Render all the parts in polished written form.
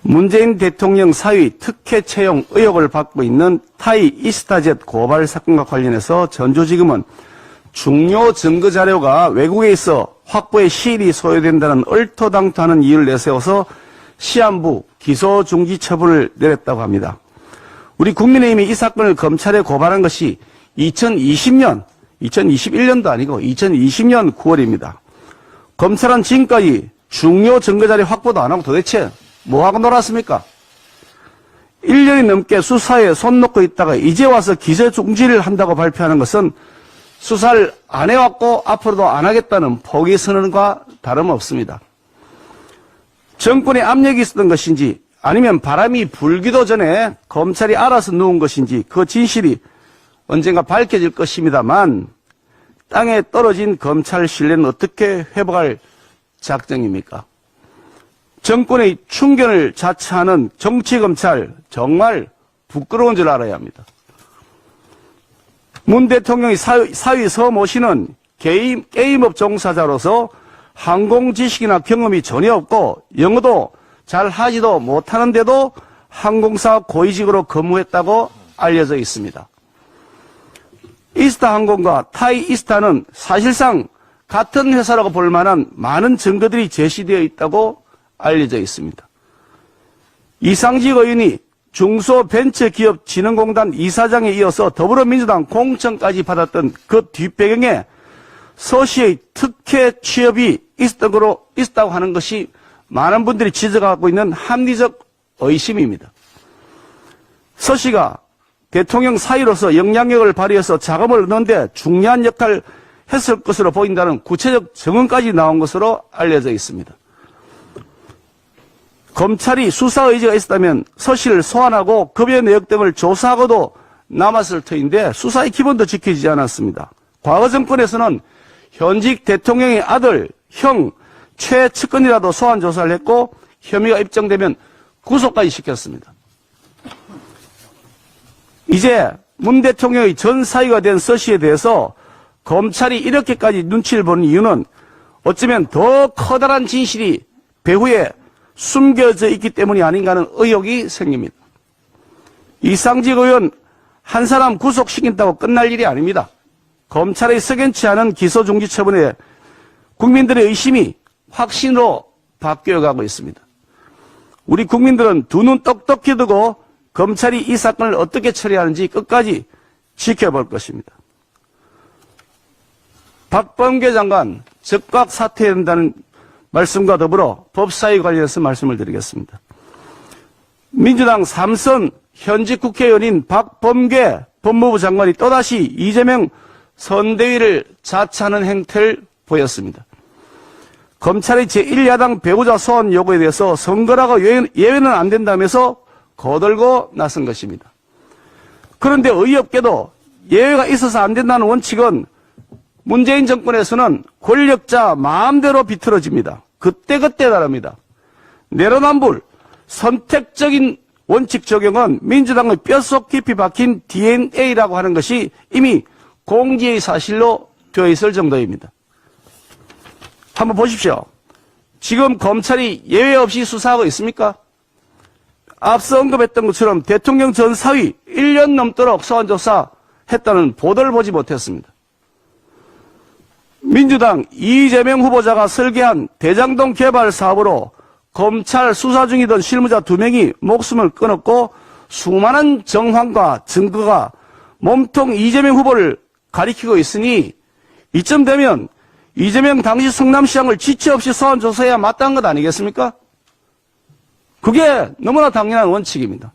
문재인 대통령 사위 특혜 채용 의혹을 받고 있는 타이 이스타젯 고발 사건과 관련해서 전주지검은 중요 증거 자료가 외국에 있어 확보에 시일이 소요된다는 얼토당토하는 이유를 내세워서 시한부 기소 중지 처분을 내렸다고 합니다. 우리 국민의힘이 이 사건을 검찰에 고발한 것이 2021년도 아니고 2020년 9월입니다. 검찰은 지금까지 중요 증거자료 확보도 안 하고 도대체 뭐하고 놀았습니까? 1년이 넘게 수사에 손 놓고 있다가 이제 와서 기소 중지를 한다고 발표하는 것은 수사를 안 해왔고 앞으로도 안 하겠다는 포기 선언과 다름없습니다. 정권의 압력이 있었던 것인지 아니면 바람이 불기도 전에 검찰이 알아서 누운 것인지 그 진실이 언젠가 밝혀질 것입니다만 땅에 떨어진 검찰 신뢰는 어떻게 회복할 작정입니까? 정권의 충견을 자처하는 정치검찰 정말 부끄러운 줄 알아야 합니다. 문 대통령의 사위 서모 씨는 게임업 종사자로서 항공 지식이나 경험이 전혀 없고 영어도 잘 하지도 못하는데도 항공사 고위직으로 근무했다고 알려져 있습니다. 이스타 항공과 타이 이스타는 사실상 같은 회사라고 볼 만한 많은 증거들이 제시되어 있다고 알려져 있습니다. 이상직 의원이 중소벤처기업진흥공단 이사장에 이어서 더불어민주당 공천까지 받았던 그 뒷배경에 서 씨의 특혜 취업이 있었다고 하는 것이 많은 분들이 지적하고 있는 합리적 의심입니다. 서 씨가 대통령 사위로서 영향력을 발휘해서 자금을 얻는데 중요한 역할을 했을 것으로 보인다는 구체적 증언까지 나온 것으로 알려져 있습니다. 검찰이 수사 의지가 있었다면 서 씨를 소환하고 급여 내역 등을 조사하고도 남았을 터인데 수사의 기본도 지켜지지 않았습니다. 과거 정권에서는 현직 대통령의 아들, 형, 최측근이라도 소환 조사를 했고 혐의가 입증되면 구속까지 시켰습니다. 이제 문 대통령의 전 사위가 된 서 씨에 대해서 검찰이 이렇게까지 눈치를 보는 이유는 어쩌면 더 커다란 진실이 배후에 숨겨져 있기 때문이 아닌가 하는 의혹이 생깁니다. 이상직 의원 한 사람 구속시킨다고 끝날 일이 아닙니다. 검찰의 석연치 않은 기소중지 처분에 국민들의 의심이 확신으로 바뀌어가고 있습니다. 우리 국민들은 두 눈 똑똑히 뜨고 검찰이 이 사건을 어떻게 처리하는지 끝까지 지켜볼 것입니다. 박범계 장관 즉각 사퇴해야 한다는 말씀과 더불어 법사위 관련해서 말씀을 드리겠습니다. 민주당 3선 현직 국회의원인 박범계 법무부 장관이 또다시 이재명 선대위를 자처하는 행태를 보였습니다. 검찰의 제1야당 배우자 소환 요구에 대해서 선거라고 예외는 안 된다면서 거들고 나선 것입니다. 그런데 어이없게도 예외가 있어서 안 된다는 원칙은 문재인 정권에서는 권력자 마음대로 비틀어집니다. 그때그때 다릅니다. 내로남불, 선택적인 원칙 적용은 민주당의 뼛속 깊이 박힌 DNA라고 하는 것이 이미 공지의 사실로 되어 있을 정도입니다. 한번 보십시오. 지금 검찰이 예외 없이 수사하고 있습니까? 앞서 언급했던 것처럼 대통령 전 사위 1년 넘도록 소환조사 했다는 보도를 보지 못했습니다. 민주당 이재명 후보자가 설계한 대장동 개발 사업으로 검찰 수사 중이던 실무자 2명이 목숨을 끊었고 수많은 정황과 증거가 몸통 이재명 후보를 가리키고 있으니 이쯤 되면 이재명 당시 성남시장을 지체 없이 소환 조사해야 마땅한 것 아니겠습니까? 그게 너무나 당연한 원칙입니다.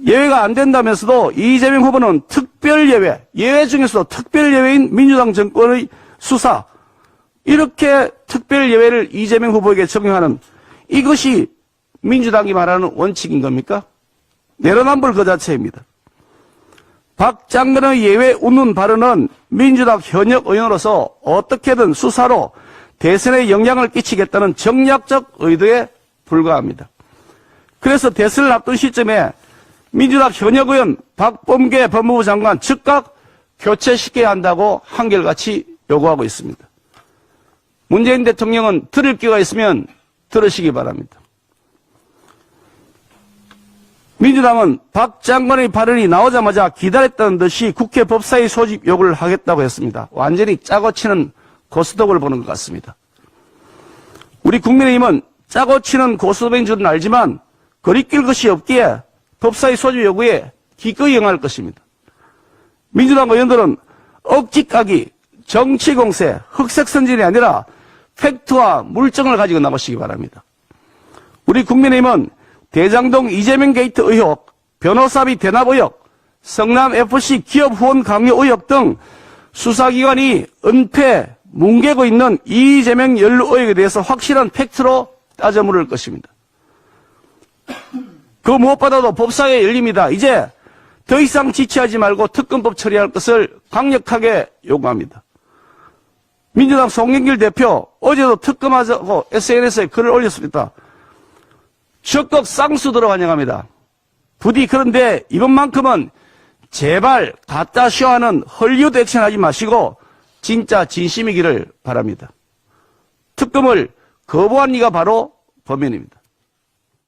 예외가 안 된다면서도 이재명 후보는 특별 예외 중에서도 특별 예외인 민주당 정권의 수사, 이렇게 특별 예외를 이재명 후보에게 적용하는 이것이 민주당이 말하는 원칙인 겁니까? 내로남불 그 자체입니다. 박 장관의 예외 운운 발언은 민주당 현역 의원으로서 어떻게든 수사로 대선에 영향을 끼치겠다는 정략적 의도에 불과합니다. 그래서 대선을 앞둔 시점에 민주당 현역 의원 박범계 법무부 장관 즉각 교체시켜야 한다고 한결같이 요구하고 있습니다. 문재인 대통령은 들을 기회가 있으면 들으시기 바랍니다. 민주당은 박 장관의 발언이 나오자마자 기다렸다는 듯이 국회 법사위 소집 요구를 하겠다고 했습니다. 완전히 짜고 치는 고스톱을 보는 것 같습니다. 우리 국민의힘은 짜고 치는 고스톱인 줄은 알지만 거리낄 것이 없기에 법사위 소집 요구에 기꺼이 응할 것입니다. 민주당 의원들은 억지까기, 정치공세, 흑색선전이 아니라 팩트와 물증을 가지고 나오시기 바랍니다. 우리 국민의힘은 대장동 이재명 게이트 의혹, 변호사비 대납 의혹, 성남FC 기업 후원 강요 의혹 등 수사기관이 은폐, 뭉개고 있는 이재명 연루 의혹에 대해서 확실한 팩트로 따져 물을 것입니다. 그 무엇보다도 법사위에 열립니다. 이제 더 이상 지체하지 말고 특검법 처리할 것을 강력하게 요구합니다. 민주당 송영길 대표 어제도 특검하자고 SNS에 글을 올렸습니다. 적극 쌍수들어 환영합니다. 부디 그런데 이번만큼은 제발 가짜쇼하는 헐리우드 액션하지 마시고 진짜 진심이기를 바랍니다. 특검을 거부한 이가 바로 범인입니다.